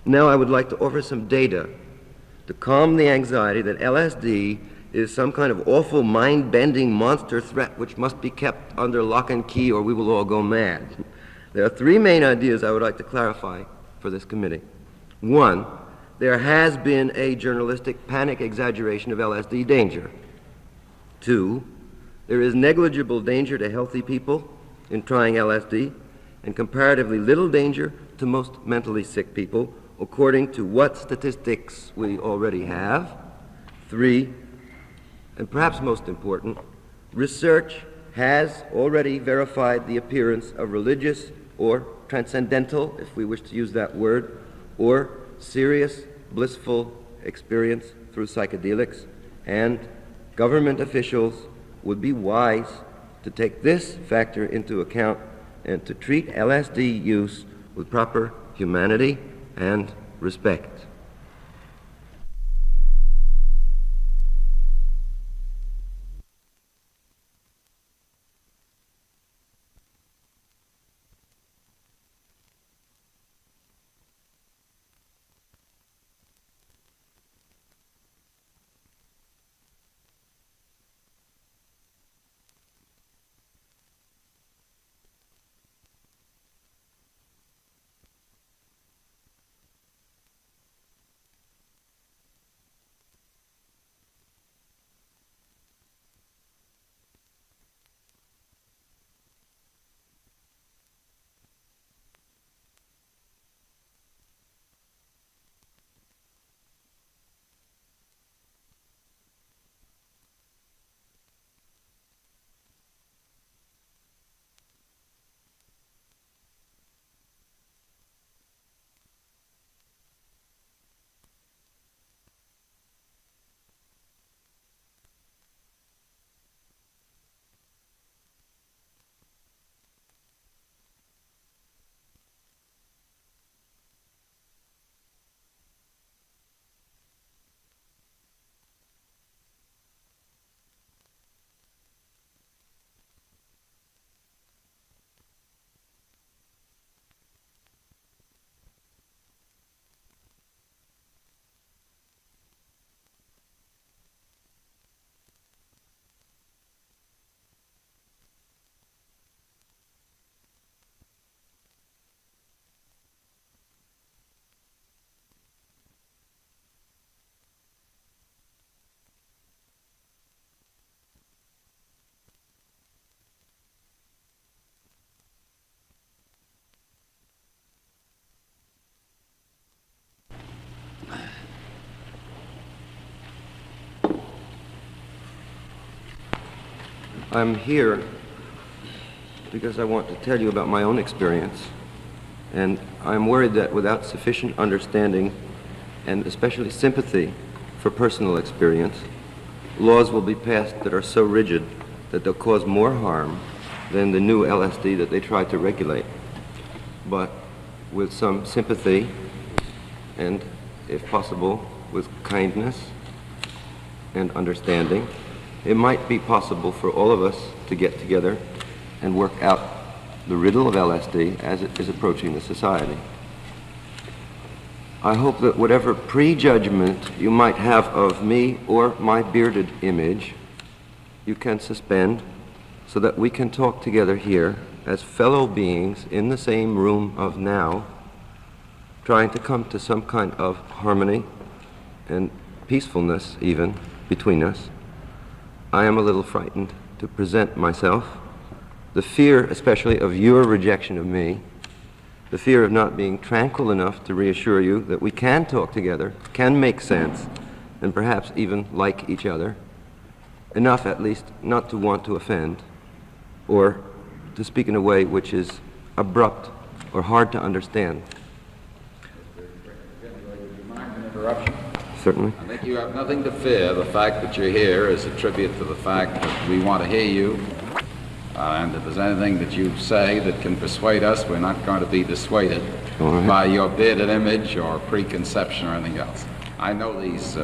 Now I would like to offer some data to calm the anxiety that LSD is some kind of awful mind-bending monster threat which must be kept under lock and key or we will all go mad. There are three main ideas I would like to clarify for this committee. One, there has been a journalistic panic exaggeration of LSD danger. Two, there is negligible danger to healthy people in trying LSD and comparatively little danger to most mentally sick people, according to what statistics we already have. Three, and perhaps most important, research has already verified the appearance of religious or transcendental, if we wish to use that word, or serious blissful experience through psychedelics, and government officials would be wise to take this factor into account and to treat LSD use with proper humanity and respect. I'm here because I want to tell you about my own experience, and I'm worried that without sufficient understanding and especially sympathy for personal experience, laws will be passed that are so rigid that they'll cause more harm than the new LSD that they try to regulate. But with some sympathy and, if possible, with kindness and understanding, it might be possible for all of us to get together and work out the riddle of LSD as it is approaching the society. I hope that whatever prejudgment you might have of me or my bearded image, you can suspend so that we can talk together here as fellow beings in the same room of now, trying to come to some kind of harmony and peacefulness even between us. I am a little frightened to present myself. The fear, especially, of your rejection of me, the fear of not being tranquil enough to reassure you that we can talk together, can make sense, and perhaps even like each other, enough at least not to want to offend, or to speak in a way which is abrupt or hard to understand. Would you mind an interruption? Certainly. I think you have nothing to fear. The fact that you're here is a tribute to the fact that we want to hear you. And if there's anything that you say that can persuade us, we're not going to be dissuaded by your bearded image or preconception or anything else. I know these,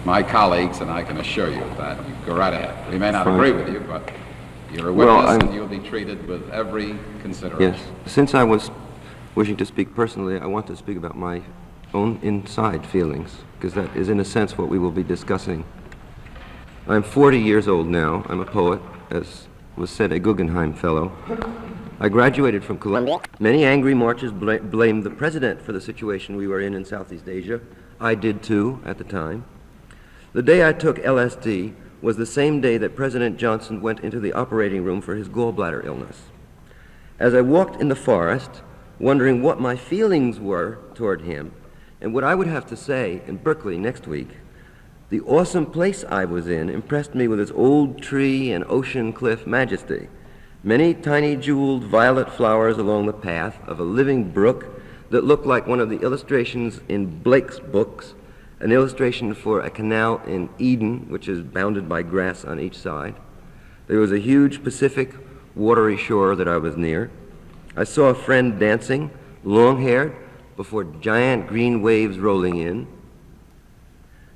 my colleagues, and I can assure you that. You go right ahead. We may not agree with you, but you're a witness and you'll be treated with every consideration. Yes. Since I was wishing to speak personally, I want to speak about my own inside feelings, because that is in a sense what we will be discussing. I'm 40 years old now. I'm a poet, as was said, a Guggenheim Fellow. I graduated from Columbia. Many angry marchers blamed the president for the situation we were in Southeast Asia. I did too at the time. The day I took LSD was the same day that President Johnson went into the operating room for his gallbladder illness. As I walked in the forest, wondering what my feelings were toward him and what I would have to say in Berkeley next week, the awesome place I was in impressed me with its old tree and ocean cliff majesty. Many tiny jeweled violet flowers along the path of a living brook that looked like one of the illustrations in Blake's books, an illustration for a canal in Eden, which is bounded by grass on each side. There was a huge Pacific watery shore that I was near. I saw a friend dancing, long-haired, before giant green waves rolling in.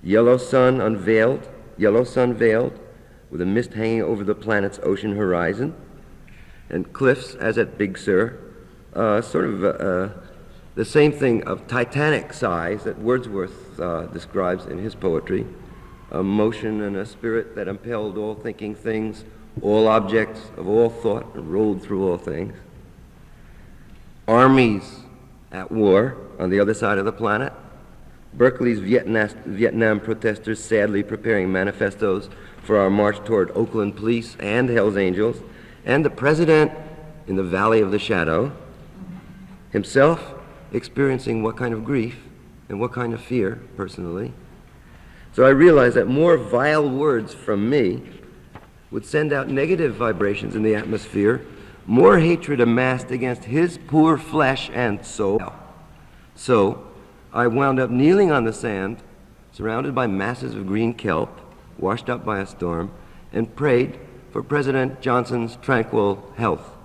Yellow sun veiled, with a mist hanging over the planet's ocean horizon, and cliffs, as at Big Sur, the same thing of titanic size that Wordsworth describes in his poetry, a motion and a spirit that impelled all thinking things, all objects of all thought, and rolled through all things. Armies at war on the other side of the planet. Berkeley's Vietnam protesters sadly preparing manifestos for our march toward Oakland Police and Hells Angels, and the president in the Valley of the Shadow, himself experiencing what kind of grief and what kind of fear, personally. So I realized that more vile words from me would send out negative vibrations in the atmosphere, more hatred amassed against his poor flesh and soul. So I wound up kneeling on the sand, surrounded by masses of green kelp, washed up by a storm, and prayed for President Johnson's tranquil health.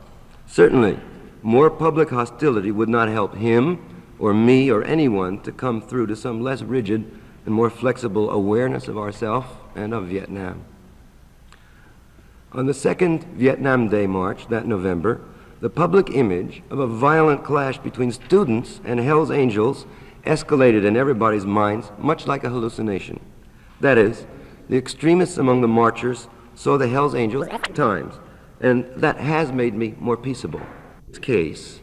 Certainly, more public hostility would not help him or me or anyone to come through to some less rigid and more flexible awareness of ourselves and of Vietnam. On the second Vietnam Day March that November, the public image of a violent clash between students and Hells Angels escalated in everybody's minds, much like a hallucination. That is, the extremists among the marchers saw the Hells Angels at times, and that has made me more peaceable. In this case,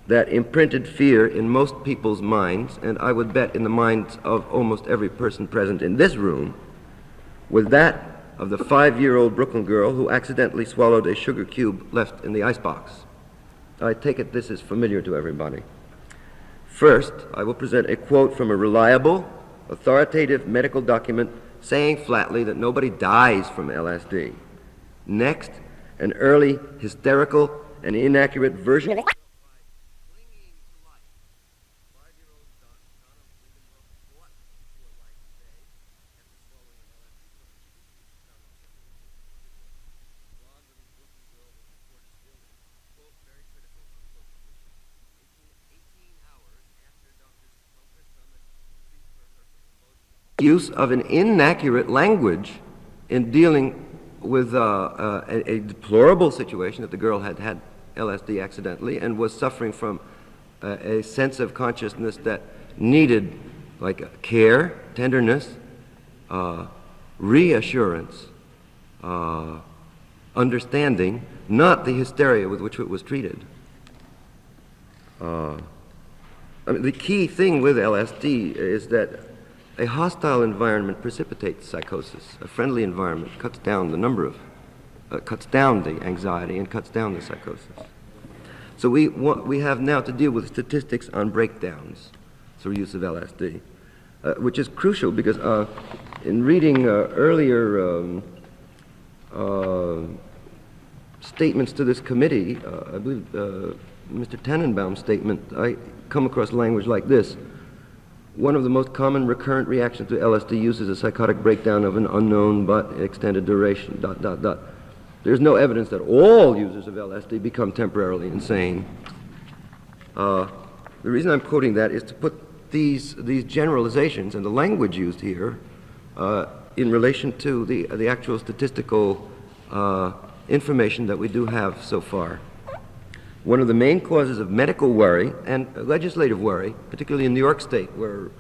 that imprinted fear in most people's minds, and I would bet in the minds of almost every person present in this room, was that of the 5-year-old Brooklyn girl who accidentally swallowed a sugar cube left in the icebox. I take it this is familiar to everybody. First, I will present a quote from a reliable, authoritative medical document saying flatly that nobody dies from LSD. Next, an early, hysterical, and inaccurate version of use of an inaccurate language in dealing with a deplorable situation that the girl had had LSD accidentally and was suffering from a sense of consciousness that needed like care, tenderness, reassurance, understanding, not the hysteria with which it was treated. I mean, the key thing with LSD is that a hostile environment precipitates psychosis. A friendly environment cuts down the anxiety and cuts down the psychosis. So we have now to deal with statistics on breakdowns through use of LSD, which is crucial because in reading earlier statements to this committee, I believe Mr. Tannenbaum's statement, I come across language like this. One of the most common recurrent reactions to LSD use is a psychotic breakdown of an unknown but extended duration, ... There's no evidence that all users of LSD become temporarily insane. The reason I'm quoting that is to put these generalizations and the language used here in relation to the actual statistical information that we do have so far. One of the main causes of medical worry and legislative worry, particularly in New York State, where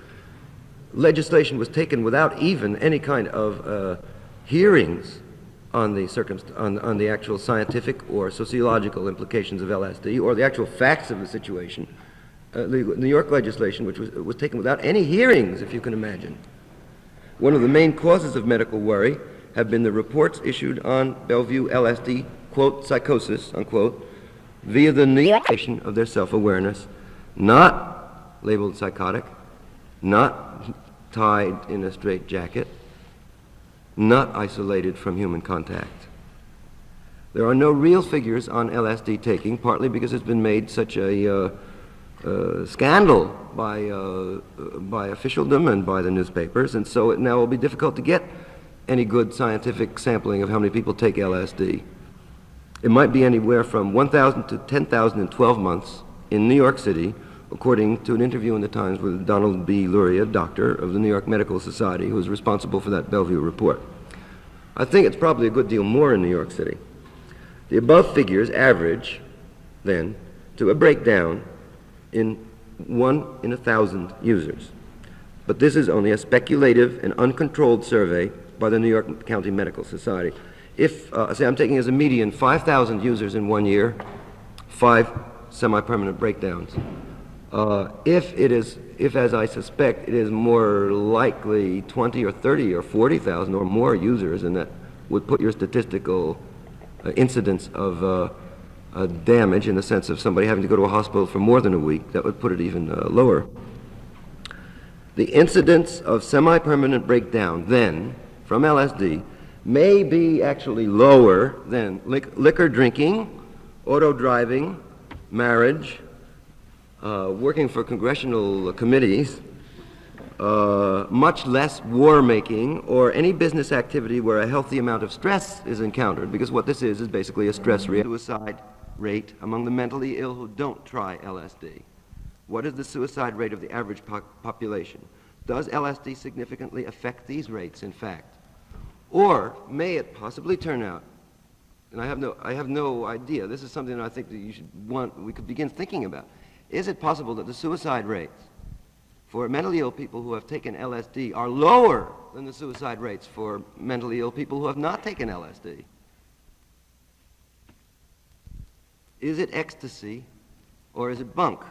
legislation was taken without even any kind of hearings on the actual scientific or sociological implications of LSD or the actual facts of the situation. The New York legislation, which was taken without any hearings, if you can imagine. One of the main causes of medical worry have been the reports issued on Bellevue LSD, quote, psychosis, unquote, via the negation of their self-awareness, not labeled psychotic, not tied in a straitjacket, not isolated from human contact. There are no real figures on LSD taking, partly because it's been made such a scandal by officialdom and by the newspapers, and so it now will be difficult to get any good scientific sampling of how many people take LSD. It might be anywhere from 1,000 to 10,000 in 12 months in New York City, according to an interview in the Times with Donald B. Luria, doctor of the New York Medical Society, who is responsible for that Bellevue report. I think it's probably a good deal more in New York City. The above figures average, then, to a breakdown in 1 in 1,000 users. But this is only a speculative and uncontrolled survey by the New York County Medical Society. If, say I'm taking as a median 5,000 users in 1 year, 5 semi-permanent breakdowns. If, as I suspect, it is more likely 20 or 30 or 40,000 or more users, and that would put your statistical incidence of damage in the sense of somebody having to go to a hospital for more than a week, that would put it even lower. The incidence of semi-permanent breakdown, then, from LSD, may be actually lower than liquor drinking, auto driving, marriage, working for congressional committees, much less war making, or any business activity where a healthy amount of stress is encountered, because what this is basically a stress suicide rate among the mentally ill who don't try LSD. What is the suicide rate of the average population? Does LSD significantly affect these rates, in fact? Or may it possibly turn out, and I have no idea, this is something that I think that we could begin thinking about. Is it possible that the suicide rates for mentally ill people who have taken LSD are lower than the suicide rates for mentally ill people who have not taken LSD? Is it ecstasy or is it bunk?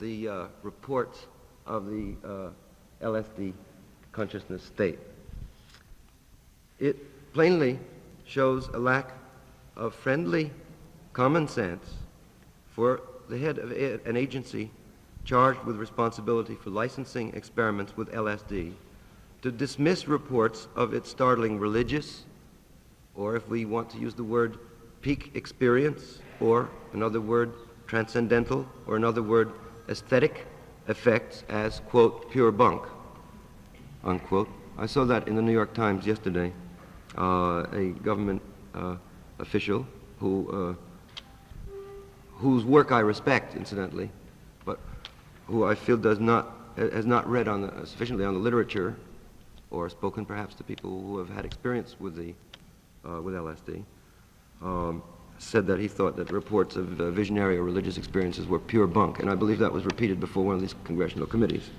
The reports of the LSD consciousness state. It plainly shows a lack of friendly common sense for the head of an agency charged with responsibility for licensing experiments with LSD to dismiss reports of its startling religious, or if we want to use the word peak experience, or another word transcendental, or another word aesthetic effects as, quote, pure bunk, unquote. I saw that in the New York Times yesterday. A government official whose work I respect, incidentally, but who I feel has not read sufficiently on the literature, or spoken perhaps to people who have had experience with LSD, said that he thought that reports of visionary or religious experiences were pure bunk, and I believe that was repeated before one of these congressional committees.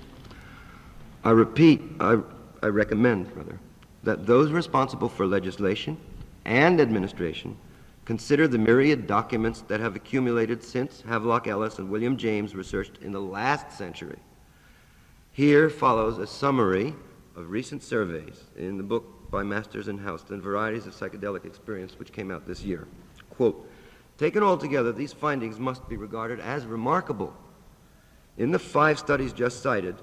I recommend, rather, that those responsible for legislation and administration consider the myriad documents that have accumulated since Havelock Ellis and William James researched in the last century. Here follows a summary of recent surveys in the book by Masters and Houston, Varieties of Psychedelic Experience, which came out this year. Quote, taken all together, these findings must be regarded as remarkable. In the 5 studies just cited,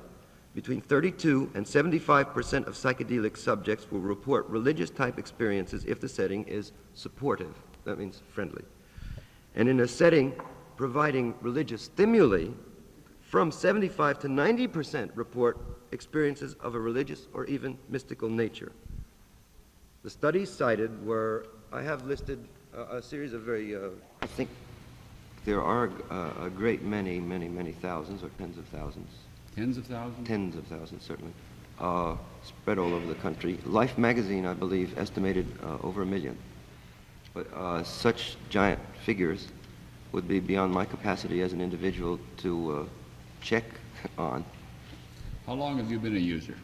between 32 and 75% of psychedelic subjects will report religious-type experiences if the setting is supportive. That means friendly. And in a setting providing religious stimuli, from 75 to 90% report experiences of a religious or even mystical nature. The studies cited were, I have listed a series of very, I think there are a great many thousands or tens of thousands. Tens of thousands? Tens of thousands, certainly, spread all over the country. Life magazine, I believe, estimated over 1 million. But such giant figures would be beyond my capacity as an individual to check on. How long have you been a user?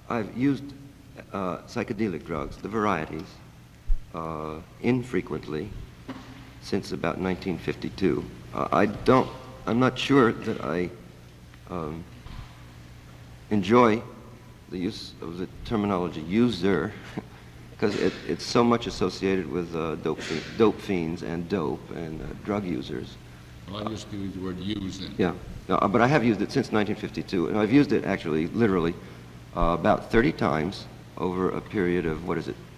I've used psychedelic drugs, the varieties, infrequently since about 1952. I'm not sure that I enjoy the use of the terminology user because it's so much associated with dope fiends and dope and drug users. Well, I used to use the word use then. Yeah, no, but I have used it since 1952, and I've used it actually, literally, about 30 times over a period of,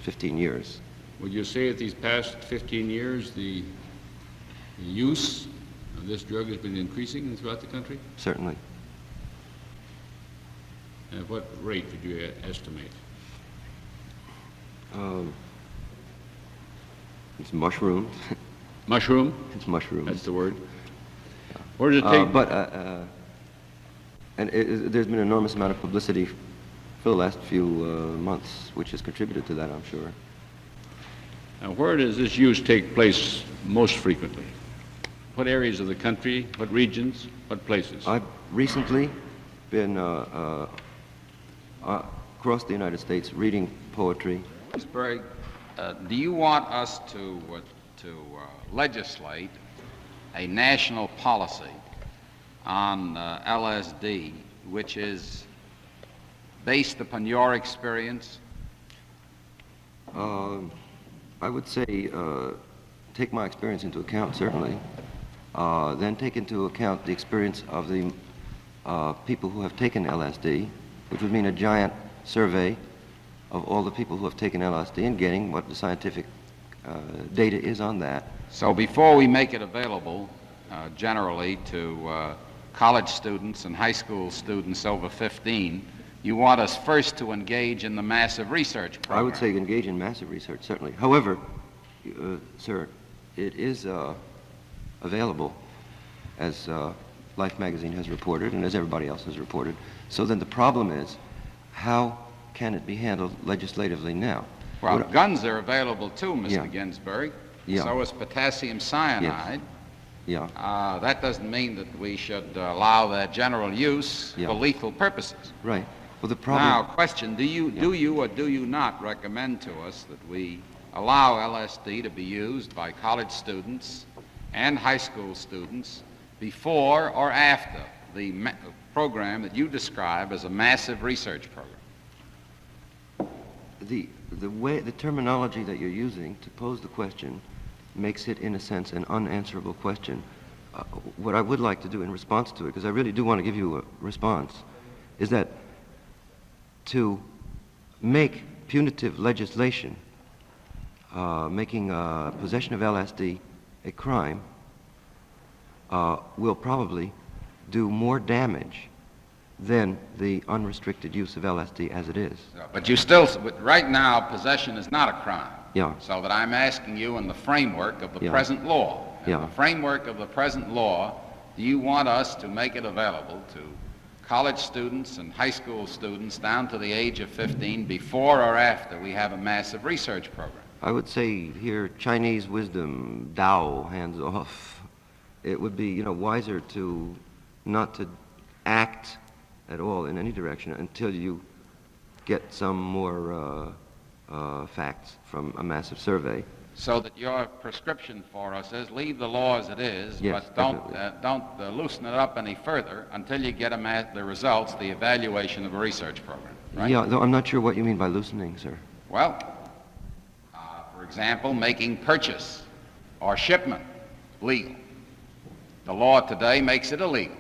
15 years. Would you say that these past 15 years, the use of this drug has been increasing throughout the country? Certainly. And at what rate would you estimate? It's mushroomed. Mushroom? It's mushroomed. That's the word. Where does it take? There's been an enormous amount of publicity for the last few months, which has contributed to that, I'm sure. Now, where does this use take place most frequently? What areas of the country, what regions, what places? I've recently been across the United States reading poetry. Ginsberg, do you want us to legislate a national policy on LSD, which is based upon your experience? I would say take my experience into account, certainly. Then take into account the experience of the people who have taken LSD, which would mean a giant survey of all the people who have taken LSD and getting what the scientific data is on that. So before we make it available generally to college students and high school students over 15, you want us first to engage in the massive research program. I would say engage in massive research, certainly. However, sir, it is available, as Life magazine has reported and as everybody else has reported. So then the problem is, how can it be handled legislatively now? Well, guns are available too, Mr. Yeah. Ginsberg. Yeah. So is potassium cyanide. Yeah. That doesn't mean that we should allow their general use Yeah. for lethal purposes. Right. Well, the problem... Now, question, do you or do you not recommend to us that we allow LSD to be used by college students and high school students before or after the program that you describe as a massive research program? The terminology that you're using to pose the question makes it, in a sense, an unanswerable question. What I would like to do in response to it, because I really do want to give you a response, is that to make punitive legislation making possession of LSD a crime will probably do more damage than the unrestricted use of LSD as it is. But you still, right now, possession is not a crime. Yeah. So that I'm asking you in the framework of the Yeah. present law. In Yeah. the framework of the present law, do you want us to make it available to college students and high school students down to the age of 15 before or after we have a massive research program? I would say here, Chinese wisdom, Tao, hands off. It would be, wiser to not to act at all in any direction until you get some more facts from a massive survey. So that your prescription for us is leave the law as it is, Yes, but don't loosen it up any further until you get the results, the evaluation of a research program, right? Yeah, though I'm not sure what you mean by loosening, sir. Well, for example, making purchase or shipment legal. The law today makes it illegal,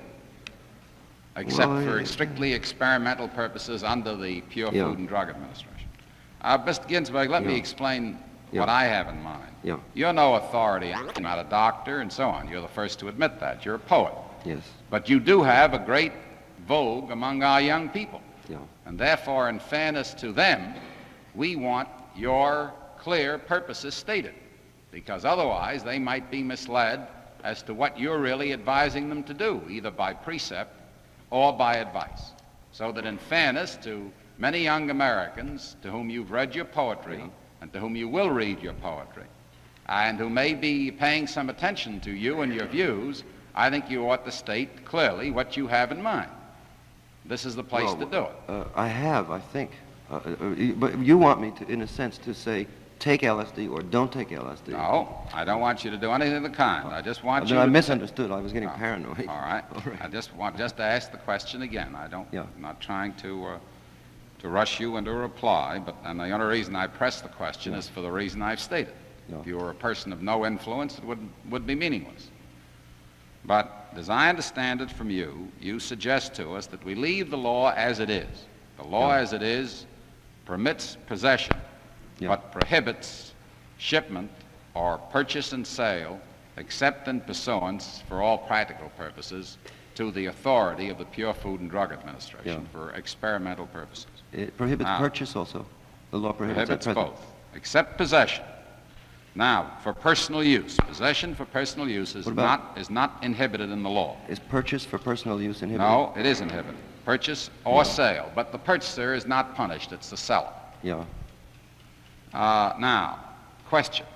except for strictly experimental purposes under the Pure Yeah. Food and Drug Administration. Mr. Ginsberg, let me Yeah. explain Yeah. what I have in mind. Yeah. You're no authority. I'm not a doctor and so on. You're the first to admit that. You're a poet. Yes. But you do have a great vogue among our young people. Yeah. And therefore, in fairness to them, we want your clear purposes stated, because otherwise they might be misled as to what you're really advising them to do, either by precept or by advice. So that in fairness to many young Americans to whom you've read your poetry and to whom you will read your poetry, and who may be paying some attention to you and your views, I think you ought to state clearly what you have in mind. This is the place to do it. I have, I think. But you want me to, in a sense, to say, take LSD or don't take LSD. No, I don't want you to do anything of the kind. I just want you I to... misunderstood. I was getting paranoid. All right. All right. I just want to ask the question again. Yeah. I'm not trying to rush you into a reply, and the only reason I press the question is for the reason I've stated. Yeah. If you were a person of no influence, it would be meaningless. But as I understand it from you, you suggest to us that we leave the law as it is. The law as it is permits possession, but prohibits shipment or purchase and sale, except in pursuance, for all practical purposes, to the authority of the Pure Food and Drug Administration for experimental purposes. It prohibits purchase also. The law prohibits both, except possession. Now, for personal use, possession for personal use is not inhibited in the law. Is purchase for personal use inhibited? No, it is inhibited. Purchase or sale, but the purchaser is not punished, it's the seller. Yeah. Now, question.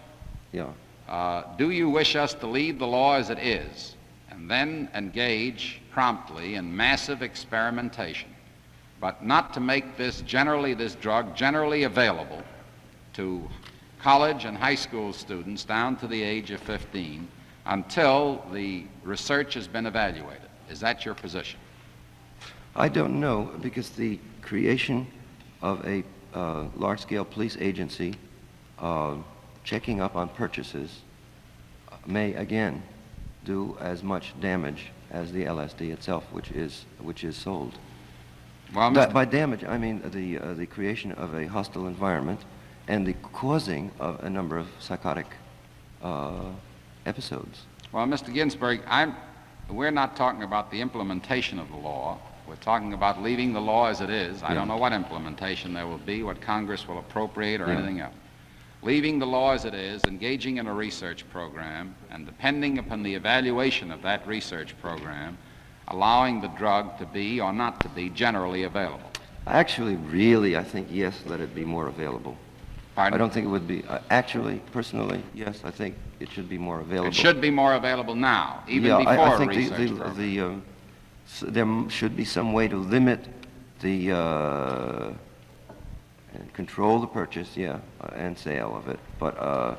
Yeah. Do you wish us to leave the law as it is and then engage promptly in massive experimentation, but not to make this drug generally available to college and high school students down to the age of 15 until the research has been evaluated? Is that your position? I don't know, because the creation of a large-scale police agency checking up on purchases may again do as much damage as the LSD itself, which is sold. Well, By damage, I mean the creation of a hostile environment and the causing of a number of psychotic episodes. Well, Mr. Ginsberg, we're not talking about the implementation of the law. We're talking about leaving the law as it is. I don't know what implementation there will be, what Congress will appropriate, or anything else. Leaving the law as it is, engaging in a research program, and depending upon the evaluation of that research program, allowing the drug to be or not to be generally available. Actually, really, I think, yes, let it be more available. Pardon? I don't think it would be, actually, personally, yes, I think it should be more available. It should be more available now, even before I a think research program. there should be some way to limit the and control the purchase, and sale of it. But